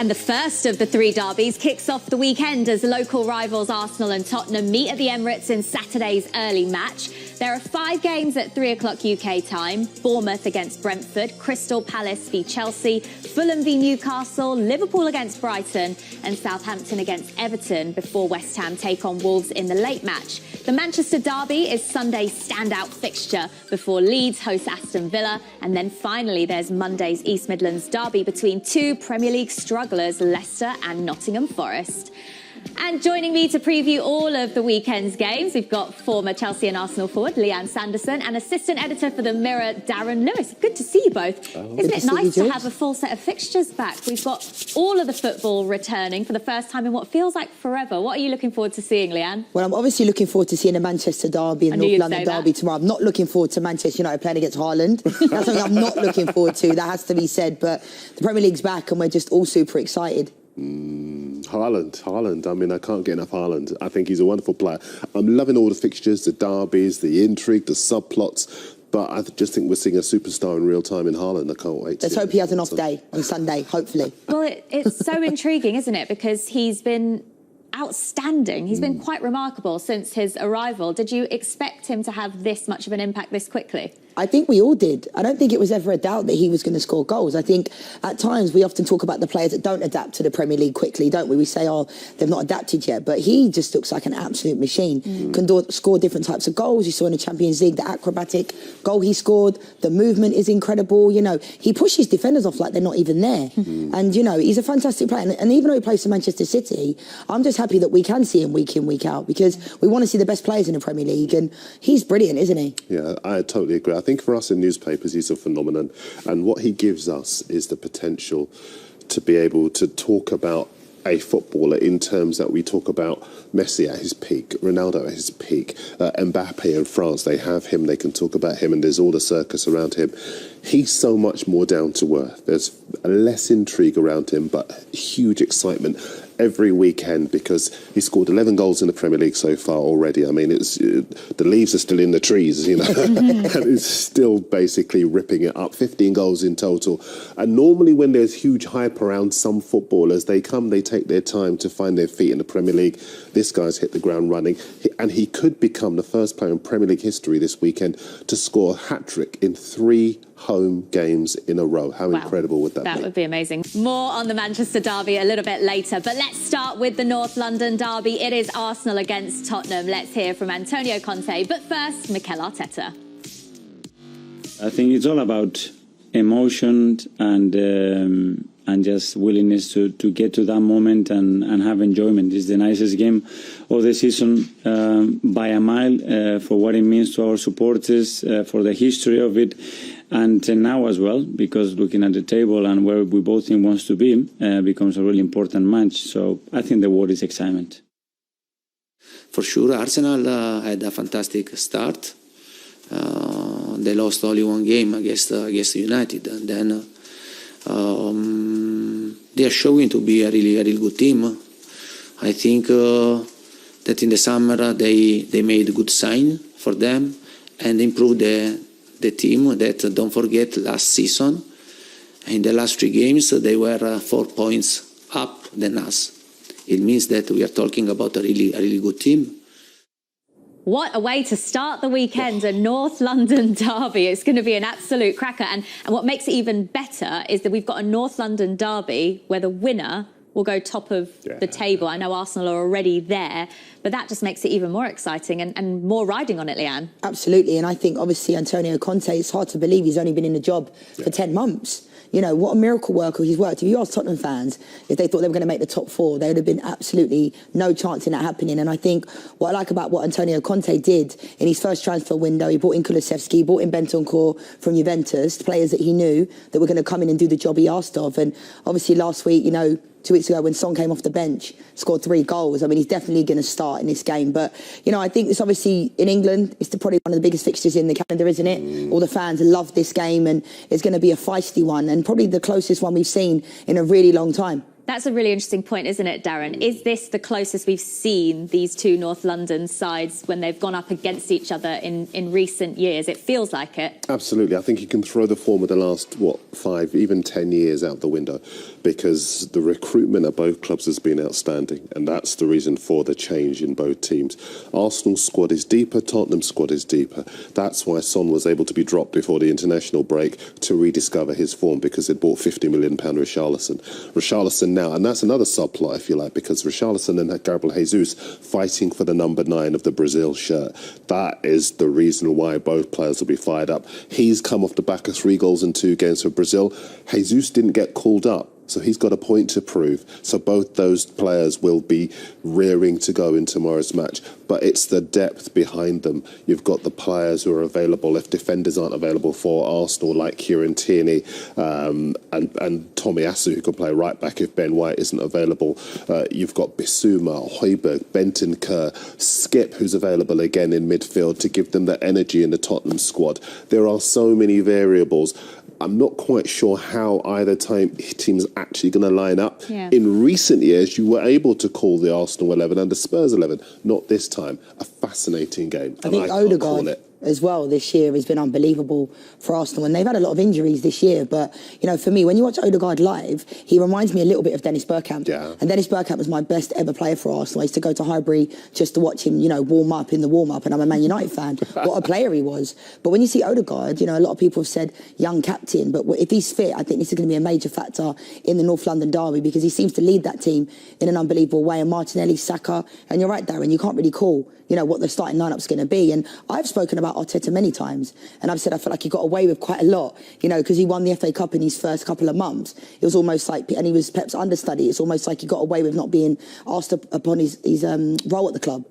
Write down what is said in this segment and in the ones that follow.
And the first of the three derbies kicks off the weekend as local rivals Arsenal and Tottenham meet at the Emirates in Saturday's early match. There are 5 games at 3 o'clock UK time. Bournemouth against Brentford, Crystal Palace v Chelsea, Fulham v Newcastle, Liverpool against Brighton and Southampton against Everton before West Ham take on Wolves in the late match. The Manchester derby is Sunday's standout fixture before Leeds host Aston Villa. And then finally there's Monday's East Midlands derby between two Premier League strugglers, Leicester and Nottingham Forest. And joining me to preview all of the weekend's games, we've got former Chelsea and Arsenal forward Leanne Sanderson and assistant editor for the Mirror, Darren Lewis. Good to see you both. Isn't it nice to have a full set of fixtures back? We've got all of the football returning for the first time in what feels like forever. What are you looking forward to seeing, Leanne? Well, I'm obviously looking forward to seeing the Manchester derby and North London derby tomorrow. I'm not looking forward to Manchester United playing against Haaland. That's something I'm not looking forward to. That has to be said. But the Premier League's back and we're just all super excited. Haaland. I mean, I can't get enough Haaland. I think he's a wonderful player. I'm loving all the fixtures, the derbies, the intrigue, the subplots. But I just think we're seeing a superstar in real time in Haaland. I can't wait. Let's hope he has an off day on Sunday, hopefully. Well, it's so intriguing, isn't it? Because he's been outstanding. He's been quite remarkable since his arrival. Did you expect him to have this much of an impact this quickly? I think we all did. I don't think it was ever a doubt that he was going to score goals. I think at times we often talk about the players that don't adapt to the Premier League quickly, don't we? We say, oh, they've not adapted yet. But he just looks like an absolute machine. Can score different types of goals. You saw in the Champions League, the acrobatic goal he scored. The movement is incredible. You know, he pushes defenders off like they're not even there. And, you know, he's a fantastic player. And even though he plays for Manchester City, I'm just happy that we can see him week in, week out, because we want to see the best players in the Premier League. And he's brilliant, isn't he? Yeah, I totally agree. I think for us in newspapers, he's a phenomenon. And what he gives us is the potential to be able to talk about a footballer in terms that we talk about Messi at his peak, Ronaldo at his peak, Mbappe in France, they have him, they can talk about him, and there's all the circus around him. He's so much more down to earth. There's less intrigue around him, but huge excitement every weekend because he scored 11 goals in the Premier League so far already. I mean, the leaves are still in the trees, you know, and it's still basically ripping it up. 15 goals in total. And normally when there's huge hype around some footballers, they take their time to find their feet in the Premier League. This guy's hit the ground running, and he could become the first player in Premier League history this weekend to score a hat-trick in 3 home games in a row. How incredible would that be? That would be amazing. More on the Manchester derby a little bit later, but let's start with the North London derby. It is Arsenal against Tottenham. Let's hear from Antonio Conte, but first, Mikel Arteta. I think it's all about emotion and just willingness to get to that moment and have enjoyment. It's the nicest game of the season by a mile for what it means to our supporters, for the history of it, and now as well, because looking at the table and where we both team wants to be becomes a really important match. So I think the word is excitement. For sure, Arsenal had a fantastic start. They lost only 1 game against United, and then they are showing to be a really good team. I think that in the summer they made a good sign for them and improved the team. That don't forget last season, in the last 3 games they were 4 points up than us. It means that we are talking about a really good team. What a way to start the weekend, a North London derby. It's going to be an absolute cracker. And what makes it even better is that we've got a North London derby where the winner will go top of the table. I know Arsenal are already there, but that just makes it even more exciting and more riding on it, Leanne. Absolutely. And I think, obviously, Antonio Conte, it's hard to believe he's only been in the job for 10 months. You know, what a miracle worker he's worked. If you ask Tottenham fans if they thought they were going to make the top 4, there would have been absolutely no chance in that happening. And I think what I like about what Antonio Conte did in his first transfer window, he brought in Kulusevski, brought in Bentancur from Juventus, players that he knew that were going to come in and do the job he asked of. And obviously last week, you know, 2 weeks ago when Son came off the bench, scored 3 goals. I mean, he's definitely going to start in this game. But, you know, I think it's obviously in England, it's probably one of the biggest fixtures in the calendar, isn't it? All the fans love this game and it's going to be a feisty one and probably the closest one we've seen in a really long time. That's a really interesting point, isn't it, Darren? Is this the closest we've seen these two North London sides when they've gone up against each other in recent years? It feels like it. Absolutely. I think you can throw the form of the last, 5, even 10 years out the window, because the recruitment at both clubs has been outstanding, and that's the reason for the change in both teams. Arsenal's squad is deeper, Tottenham's squad is deeper. That's why Son was able to be dropped before the international break to rediscover his form, because it bought £50 million Richarlison. Richarlison now, and that's another subplot, if you like, because Richarlison and Gabriel Jesus fighting for the number 9 of the Brazil shirt. That is the reason why both players will be fired up. He's come off the back of 3 goals in 2 games for Brazil. Jesus didn't get called up, so he's got a point to prove. So both those players will be rearing to go in tomorrow's match. But it's the depth behind them. You've got the players who are available if defenders aren't available for Arsenal, like Kieran Tierney and Tomiyasu, who can play right back if Ben White isn't available. You've got Bissouma, Højbjerg, Bentancur, Skip, who's available again in midfield to give them the energy in the Tottenham squad. There are so many variables. I'm not quite sure how either team's actually going to line up. Yeah. In recent years, you were able to call the Arsenal 11 and the Spurs 11. Not this time. A fascinating game. I think Odegaard as well this year has been unbelievable for Arsenal, and they've had a lot of injuries this year, but for me, when you watch Odegaard live, he reminds me a little bit of Dennis Bergkamp. Yeah. And Dennis Bergkamp was my best ever player for Arsenal. I used to go to Highbury just to watch him warm up in the warm-up, and I'm a Man United fan. What a player he was. But when you see Odegaard, a lot of people have said young captain, but if he's fit, I think this is going to be a major factor in the North London derby, because he seems to lead that team in an unbelievable way. And Martinelli, Saka, and you're right, Darren, you can't really call what the starting lineup's going to be. And I've spoken about Arteta many times, and I've said I feel like he got away with quite a lot, because he won the FA Cup in his first couple of months. It was almost like, and he was Pep's understudy, it's almost like he got away with not being asked upon his role at the club,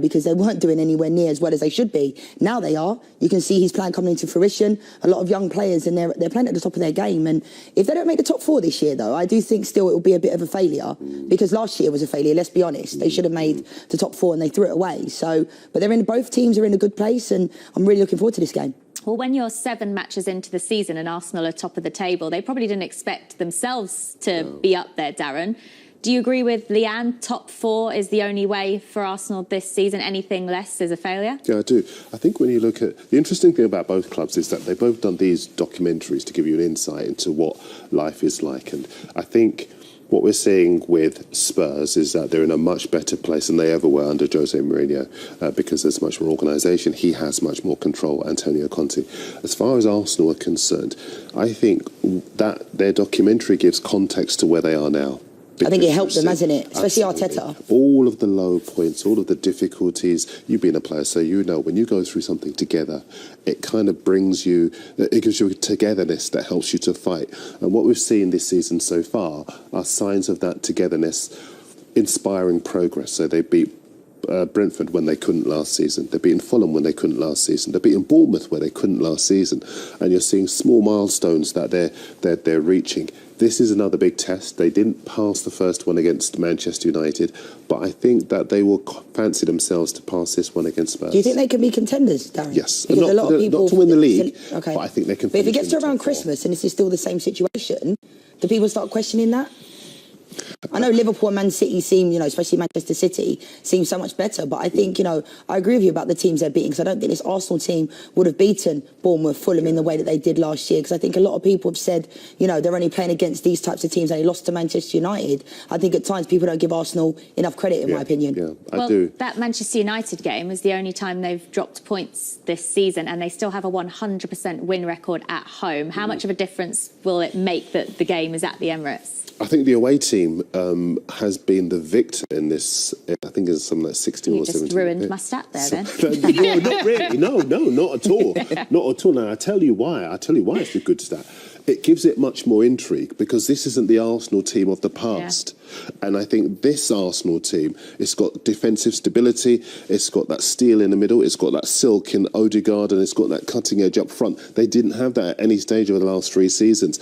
because they weren't doing anywhere near as well as they should be. Now they are. You can see his plan coming into fruition. A lot of young players, and they're playing at the top of their game. And if they don't make the top 4 this year, though, I do think still it will be a bit of a failure, because last year was a failure, let's be honest. They should have made the top 4 and they threw it away. But both teams are in a good place, and I'm really looking forward to this game. Well, when you're 7 matches into the season and Arsenal are top of the table, they probably didn't expect themselves to be up there, Darren. Do you agree with Leanne? Top 4 is the only way for Arsenal this season. Anything less is a failure? Yeah, I do. I think when you look at... The interesting thing about both clubs is that they've both done these documentaries to give you an insight into what life is like. And I think what we're seeing with Spurs is that they're in a much better place than they ever were under Jose Mourinho, because there's much more organisation. He has much more control, Antonio Conte. As far as Arsenal are concerned, I think that their documentary gives context to where they are now. I think it helped them, hasn't it? Especially Arteta. All of the low points, all of the difficulties. You've been a player, so when you go through something together, it kind of gives you a togetherness that helps you to fight. And what we've seen this season so far are signs of that togetherness inspiring progress. So they beat Brentford when they couldn't last season. They've beaten Fulham when they couldn't last season. They've beaten Bournemouth where they couldn't last season. And you're seeing small milestones that they're reaching. This is another big test. They didn't pass the first one against Manchester United, but I think that they will fancy themselves to pass this one against Spurs. Do you think they can be contenders, Darren? Yes. Because a lot of people... Not to win the league, okay. But I think they can... But if it gets to around Christmas and this is still the same situation, do people start questioning that? I know Liverpool and Man City seem, especially Manchester City, seem so much better. But I think, I agree with you about the teams they're beating, because I don't think this Arsenal team would have beaten Bournemouth, Fulham in the way that they did last year. Because I think a lot of people have said, they're only playing against these types of teams. They lost to Manchester United. I think at times people don't give Arsenal enough credit, in my opinion. Yeah, I do. That Manchester United game was the only time they've dropped points this season, and they still have a 100% win record at home. How much of a difference will it make that the game is at the Emirates? I think the away team has been the victor in this. I think it's something like 16 or 17. You just ruined my stat there, then. No, not really. No, not at all. Not at all. Now, I tell you why it's a good stat. It gives it much more intrigue, because this isn't the Arsenal team of the past. Yeah. And I think this Arsenal team, it's got defensive stability, it's got that steel in the middle, it's got that silk in Odegaard, and it's got that cutting edge up front. They didn't have that at any stage over the last 3 seasons.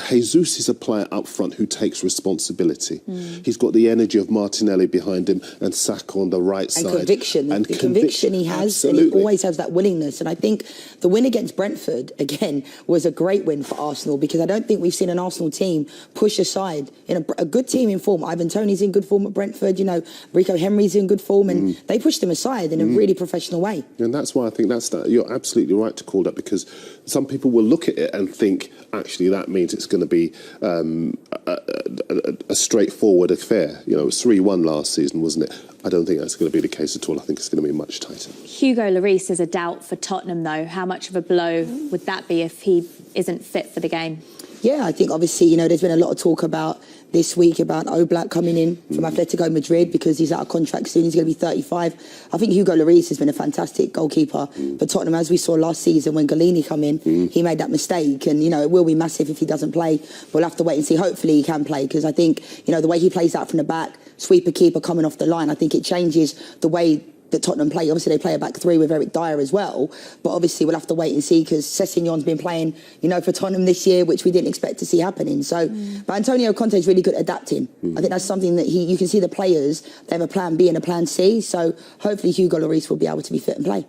Jesus is a player up front who takes responsibility. He's got the energy of Martinelli behind him and Saka on the right side. And conviction. And the conviction he has, absolutely. and he always has that willingness. And I think the win against Brentford, again, was a great win for Arsenal, because I don't think we've seen an Arsenal team push aside. In a good team in form. Ivan Toney's in good form at Brentford, you know, Rico Henry's in good form, and they pushed them aside in a really professional way. And that's why I think you're absolutely right to call that, because some people will look at it and think, actually, that means it's going to be a straightforward affair. You know, it was 3-1 last season, wasn't it? I don't think that's going to be the case at all. I think it's going to be much tighter. Hugo Lloris is a doubt for Tottenham, though. How much of a blow would that be if he isn't fit for the game? Yeah, I think obviously, you know, there's been a lot of talk about this week about Oblak coming in from Atletico Madrid because he's out of contract soon. He's going to be 35. I think Hugo Lloris has been a fantastic goalkeeper for Tottenham, as we saw last season when Galini come in. He made that mistake, and, you know, it will be massive if he doesn't play. We'll have to wait and see. Hopefully he can play, because I think, you know, the way he plays out from the back, sweeper keeper coming off the line, I think it changes the way that Tottenham play. Obviously, they play a back three with Eric Dyer as well, but obviously we'll have to wait and see, because Sessegnon's been playing, you know, for Tottenham this year, which we didn't expect to see happening. So, but Antonio Conte is really good at adapting. I think that's something that you can see the players, they have a plan B and a plan C. So hopefully Hugo Lloris will be able to be fit and play.